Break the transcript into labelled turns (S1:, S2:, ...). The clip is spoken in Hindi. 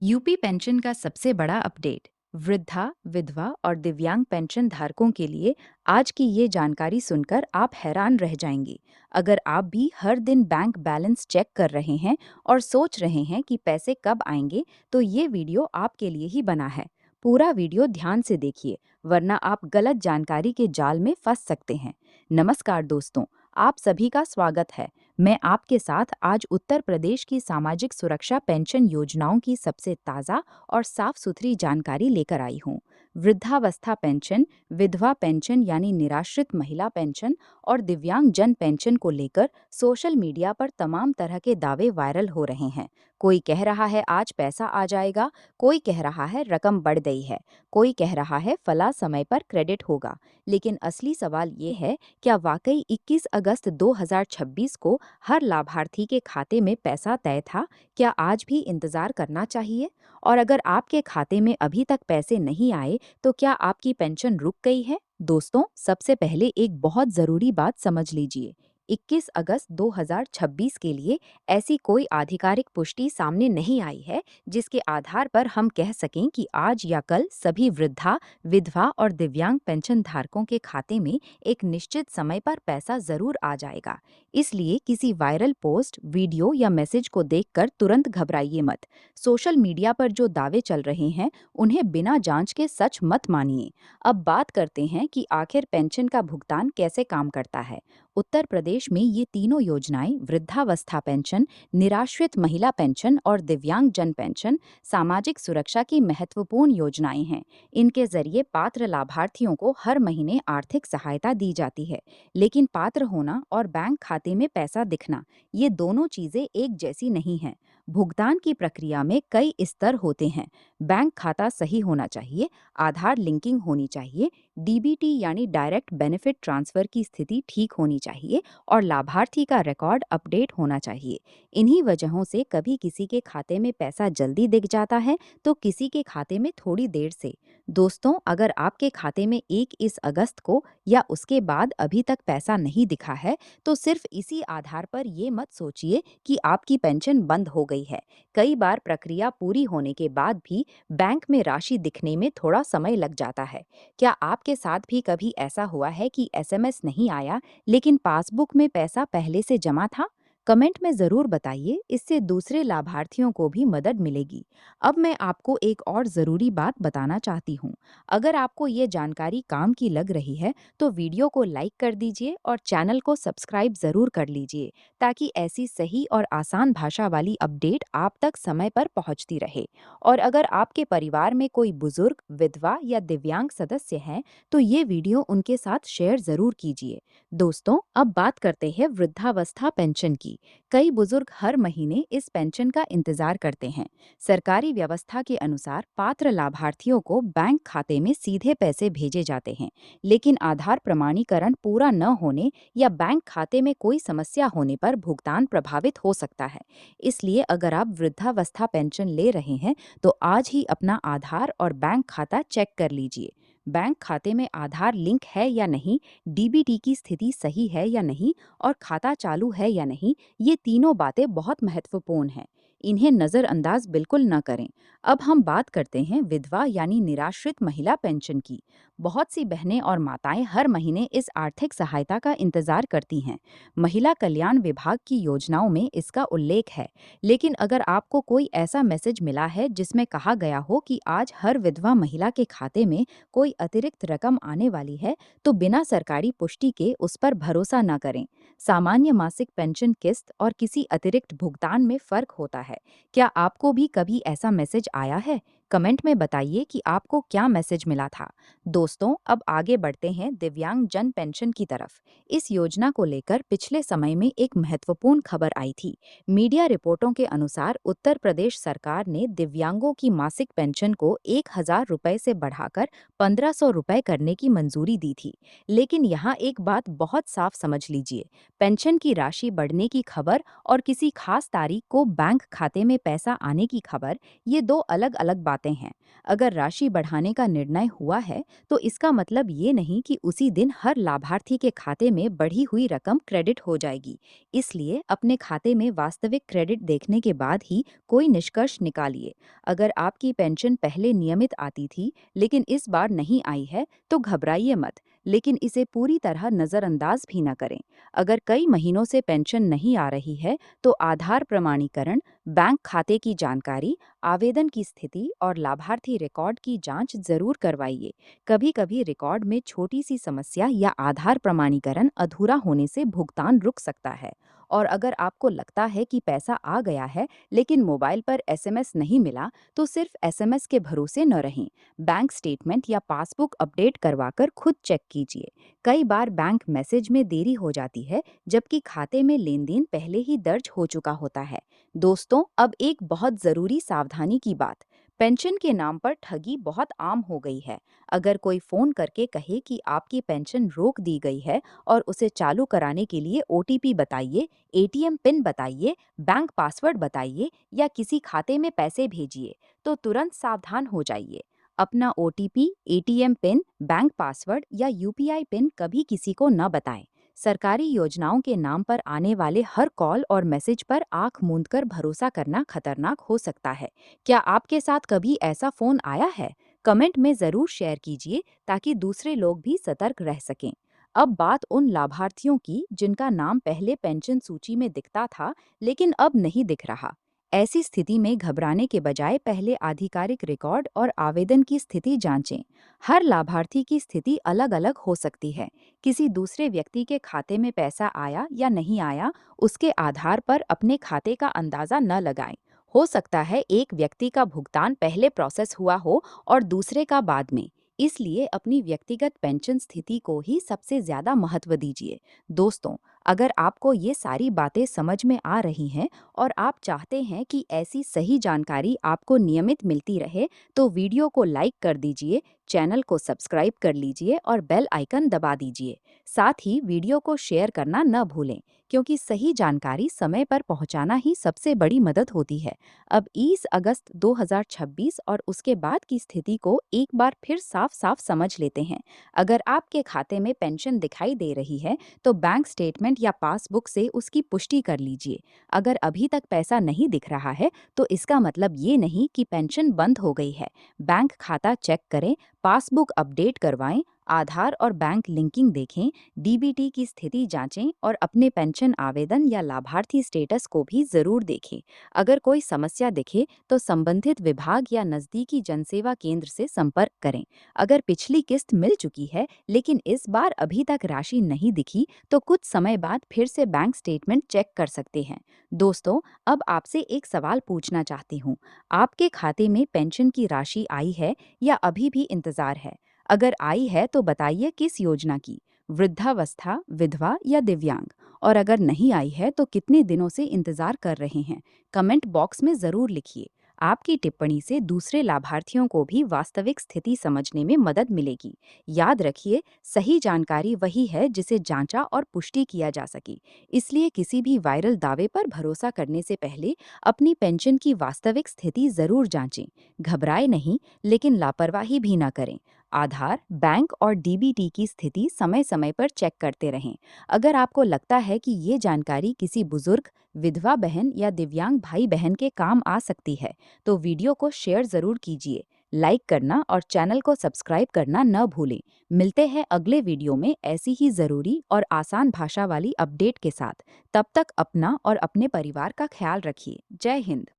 S1: यूपी पेंशन का सबसे बड़ा अपडेट। वृद्धा, विधवा और दिव्यांग पेंशन धारकों के लिए आज की ये जानकारी सुनकर आप हैरान रह जाएंगे। अगर आप भी हर दिन बैंक बैलेंस चेक कर रहे हैं और सोच रहे हैं कि पैसे कब आएंगे, तो ये वीडियो आपके लिए ही बना है। पूरा वीडियो ध्यान से देखिए, वरना आप गलत जानकारी के जाल में फंस सकते हैं। नमस्कार दोस्तों, आप सभी का स्वागत है। मैं आपके साथ आज उत्तर प्रदेश की सामाजिक सुरक्षा पेंशन योजनाओं की सबसे ताज़ा और साफ सुथरी जानकारी लेकर आई हूँ। वृद्धावस्था पेंशन, विधवा पेंशन यानी निराश्रित महिला पेंशन और दिव्यांग जन पेंशन को लेकर सोशल मीडिया पर तमाम तरह के दावे वायरल हो रहे हैं। कोई कह रहा है आज पैसा आ जाएगा, कोई कह रहा है रकम बढ़ गई है, कोई कह रहा है फला समय पर क्रेडिट होगा। लेकिन असली सवाल ये है, क्या वाकई 21 अगस्त 2026 को हर लाभार्थी के खाते में पैसा तय था? क्या आज भी इंतजार करना चाहिए? और अगर आपके खाते में अभी तक पैसे नहीं आए, तो क्या आपकी पेंशन रुक गई है? दोस्तों, सबसे पहले एक बहुत जरूरी बात समझ लीजिए। 21 अगस्त 2026 के लिए ऐसी कोई आधिकारिक पुष्टि सामने नहीं आई है जिसके आधार पर हम कह सकें कि आज या कल सभी वृद्धा, विधवा और दिव्यांग पेंशन धारकों के खाते में एक निश्चित समय पर पैसा जरूर आ जाएगा। इसलिए किसी वायरल पोस्ट, वीडियो या मैसेज को देखकर तुरंत घबराइए मत। सोशल मीडिया पर जो दावे चल रहे हैं, उन्हें बिना जांच के सच मत मानिए। अब बात करते हैं कि आखिर पेंशन का भुगतान कैसे काम करता है। उत्तर प्रदेश में ये तीनों योजनाएं, वृद्धावस्था पेंशन, निराश्रित महिला पेंशन और दिव्यांग जन पेंशन, सामाजिक सुरक्षा की महत्वपूर्ण योजनाएं हैं। इनके जरिए पात्र लाभार्थियों को हर महीने आर्थिक सहायता दी जाती है। लेकिन पात्र होना और बैंक खाते में पैसा दिखना, ये दोनों चीजें एक जैसी नहीं हैं। भुगतान की प्रक्रिया में कई स्तर होते हैं। बैंक खाता सही होना चाहिए, आधार लिंकिंग होनी चाहिए, डीबीटी यानी डायरेक्ट बेनिफिट ट्रांसफर की स्थिति ठीक होनी चाहिए और लाभार्थी का रिकॉर्ड अपडेट होना चाहिए। इन्हीं वजहों से कभी किसी के खाते में पैसा जल्दी दिख जाता है, तो किसी के खाते में थोड़ी देर से। दोस्तों, अगर आपके खाते में 21 अगस्त को या उसके बाद अभी तक पैसा नहीं दिखा है, तो सिर्फ इसी आधार पर ये मत सोचिए कि आपकी पेंशन बंद हो गई है। कई बार प्रक्रिया पूरी होने के बाद भी बैंक में राशि दिखने में थोड़ा समय लग जाता है। क्या आपके साथ भी कभी ऐसा हुआ है कि एसएमएस नहीं आया, लेकिन पासबुक में पैसा पहले से जमा था? कमेंट में जरूर बताइए, इससे दूसरे लाभार्थियों को भी मदद मिलेगी। अब मैं आपको एक और जरूरी बात बताना चाहती हूँ। अगर आपको ये जानकारी काम की लग रही है, तो वीडियो को लाइक कर दीजिए और चैनल को सब्सक्राइब जरूर कर लीजिए, ताकि ऐसी सही और आसान भाषा वाली अपडेट आप तक समय पर पहुंचती रहे। और अगर आपके परिवार में कोई बुजुर्ग, विधवा या दिव्यांग सदस्य हैं, तो ये वीडियो उनके साथ शेयर जरूर कीजिए। दोस्तों, अब बात करते हैं वृद्धावस्था पेंशन की। कई बुजुर्ग हर महीने इस पेंशन का इंतजार करते हैं। सरकारी व्यवस्था के अनुसार पात्र लाभार्थियों को बैंक खाते में सीधे पैसे भेजे जाते हैं, लेकिन आधार प्रमाणीकरण पूरा न होने या बैंक खाते में कोई समस्या होने पर भुगतान प्रभावित हो सकता है। इसलिए अगर आप वृद्धावस्था पेंशन ले रहे हैं, तो आज ही अपना आधार और बैंक खाता चेक कर लीजिए। बैंक खाते में आधार लिंक है या नहीं, डीबीटी की स्थिति सही है या नहीं और खाता चालू है या नहीं, ये तीनों बातें बहुत महत्वपूर्ण हैं। इन्हें नज़रअंदाज बिल्कुल न करें। अब हम बात करते हैं विधवा यानी निराश्रित महिला पेंशन की। बहुत सी बहनें और माताएं हर महीने इस आर्थिक सहायता का इंतजार करती हैं। महिला कल्याण विभाग की योजनाओं में इसका उल्लेख है। लेकिन अगर आपको कोई ऐसा मैसेज मिला है जिसमें कहा गया हो कि आज हर विधवा महिला के खाते में कोई अतिरिक्त रकम आने वाली है, तो बिना सरकारी पुष्टि के उस पर भरोसा न करें। सामान्य मासिक पेंशन किस्त और किसी अतिरिक्त भुगतान में फर्क होता है। क्या आपको भी कभी ऐसा मैसेज आया है? कमेंट में बताइए कि आपको क्या मैसेज मिला था। दोस्तों, अब आगे बढ़ते हैं दिव्यांग जन पेंशन की तरफ। इस योजना को लेकर पिछले समय में एक महत्वपूर्ण खबर आई थी। मीडिया रिपोर्टों के अनुसार उत्तर प्रदेश सरकार ने दिव्यांगों की मासिक पेंशन को 1,000 रुपए से बढ़ाकर 1,500 रुपए करने की मंजूरी दी थी। लेकिन यहाँ एक बात बहुत साफ समझ लीजिए, पेंशन की राशि बढ़ने की खबर और किसी खास तारीख को बैंक खाते में पैसा आने की खबर, ये दो अलग अलग बातें पाते हैं। अगर राशि बढ़ाने का निर्णय हुआ है, तो इसका मतलब ये नहीं कि उसी दिन हर लाभार्थी के खाते में बढ़ी हुई रकम क्रेडिट हो जाएगी। इसलिए अपने खाते में वास्तविक क्रेडिट देखने के बाद ही कोई निष्कर्ष निकालिए। अगर आपकी पेंशन पहले नियमित आती थी, लेकिन इस बार नहीं आई है, तो घबराइए मत, लेकिन इसे पूरी तरह नज़रअंदाज भी न करें। अगर कई महीनों से पेंशन नहीं आ रही है, तो आधार प्रमाणीकरण, बैंक खाते की जानकारी, आवेदन की स्थिति और लाभार्थी रिकॉर्ड की जांच जरूर करवाइए। कभी-कभी रिकॉर्ड में छोटी सी समस्या या आधार प्रमाणीकरण अधूरा होने से भुगतान रुक सकता है। और अगर आपको लगता है कि पैसा आ गया है, लेकिन मोबाइल पर एसएमएस नहीं मिला, तो सिर्फ एसएमएस के भरोसे न रहें। बैंक स्टेटमेंट या पासबुक अपडेट करवाकर खुद चेक कीजिए। कई बार बैंक मैसेज में देरी हो जाती है, जबकि खाते में लेन-देन पहले ही दर्ज हो चुका होता है। दोस्तों, अब एक बहुत जरूरी सावधानी की बात। पेंशन के नाम पर ठगी बहुत आम हो गई है। अगर कोई फोन करके कहे कि आपकी पेंशन रोक दी गई है और उसे चालू कराने के लिए ओटीपी बताइए, एटीएम पिन बताइए, बैंक पासवर्ड बताइए या किसी खाते में पैसे भेजिए, तो तुरंत सावधान हो जाइए। अपना OTP, ATM pin, bank password या यूपीआई पिन कभी किसी को न बताएं। सरकारी योजनाओं के नाम पर आने वाले हर कॉल और मैसेज पर आंख मूंदकर भरोसा करना खतरनाक हो सकता है। क्या आपके साथ कभी ऐसा फोन आया है? कमेंट में जरूर शेयर कीजिए, ताकि दूसरे लोग भी सतर्क रह सकें। अब बात उन लाभार्थियों की जिनका नाम पहले पेंशन सूची में दिखता था, लेकिन अब नहीं दिख रहा। ऐसी स्थिति में घबराने के बजाय पहले आधिकारिक रिकॉर्ड और आवेदन की स्थिति जांचें। हर लाभार्थी की स्थिति अलग-अलग हो सकती है। किसी दूसरे व्यक्ति के खाते में पैसा आया या नहीं आया, उसके आधार पर अपने खाते का अंदाजा न लगाएं। हो सकता है एक व्यक्ति का भुगतान पहले प्रोसेस हुआ हो और दूसरे का बाद में। इसलिए अपनी व्यक्तिगत पेंशन स्थिति को ही सबसे ज्यादा महत्व दीजिए। दोस्तों, अगर आपको ये सारी बातें समझ में आ रही हैं और आप चाहते हैं कि ऐसी सही जानकारी आपको नियमित मिलती रहे, तो वीडियो को लाइक कर दीजिए, चैनल को सब्सक्राइब कर लीजिए और बेल आइकन दबा दीजिए। साथ ही वीडियो को शेयर करना न भूलें, क्योंकि सही जानकारी समय पर पहुंचाना ही सबसे बड़ी मदद होती है। अब 20 अगस्त 2026 और उसके बाद की स्थिति को एक बार फिर साफ-साफ समझ लेते हैं। अगर आपके खाते में पेंशन दिखाई दे रही है, तो बैंक स्टेटमेंट या पासबुक से उसकी पुष्टि कर लीजिए। अगर अभी तक पैसा नहीं दिख रहा है, तो इसका मतलब ये नहीं कि पेंशन बंद हो गई है। बैंक खाता चेक करें, पासबुक अपडेट करवाएं, आधार और बैंक लिंकिंग देखें, डीबीटी की स्थिति जांचें और अपने पेंशन आवेदन या लाभार्थी स्टेटस को भी जरूर देखें। अगर कोई समस्या दिखे, तो संबंधित विभाग या नजदीकी जनसेवा केंद्र से संपर्क करें। अगर पिछली किस्त मिल चुकी है, लेकिन इस बार अभी तक राशि नहीं दिखी, तो कुछ समय बाद फिर से बैंक स्टेटमेंट चेक कर सकते हैं। दोस्तों, अब आपसे एक सवाल पूछना चाहती हूँ। आपके खाते में पेंशन की राशि आई है या अभी भी इंतजार है? अगर आई है, तो बताइए किस योजना की? वृद्धावस्था, विधवा या दिव्यांग? और अगर नहीं आई है, तो कितने दिनों से इंतजार कर रहे हैं? कमेंट बॉक्स में जरूर लिखिए। आपकी टिप्पणी से दूसरे लाभार्थियों को भी वास्तविक स्थिति समझने में मदद मिलेगी। याद रखिए, सही जानकारी वही है जिसे जांचा और पुष्टि किया जा सके। इसलिए किसी भी वायरल दावे पर भरोसा करने से पहले अपनी पेंशन की वास्तविक स्थिति जरूर जांचें। घबराए नहीं, लेकिन लापरवाही भी न करें। आधार, बैंक और डीबीटी की स्थिति समय समय पर चेक करते रहें। अगर आपको लगता है कि ये जानकारी किसी बुजुर्ग, विधवा बहन या दिव्यांग भाई बहन के काम आ सकती है, तो वीडियो को शेयर जरूर कीजिए। लाइक करना और चैनल को सब्सक्राइब करना न भूलें। मिलते हैं अगले वीडियो में ऐसी ही जरूरी और आसान भाषा वाली अपडेट के साथ। तब तक अपना और अपने परिवार का ख्याल रखिए। जय हिंद।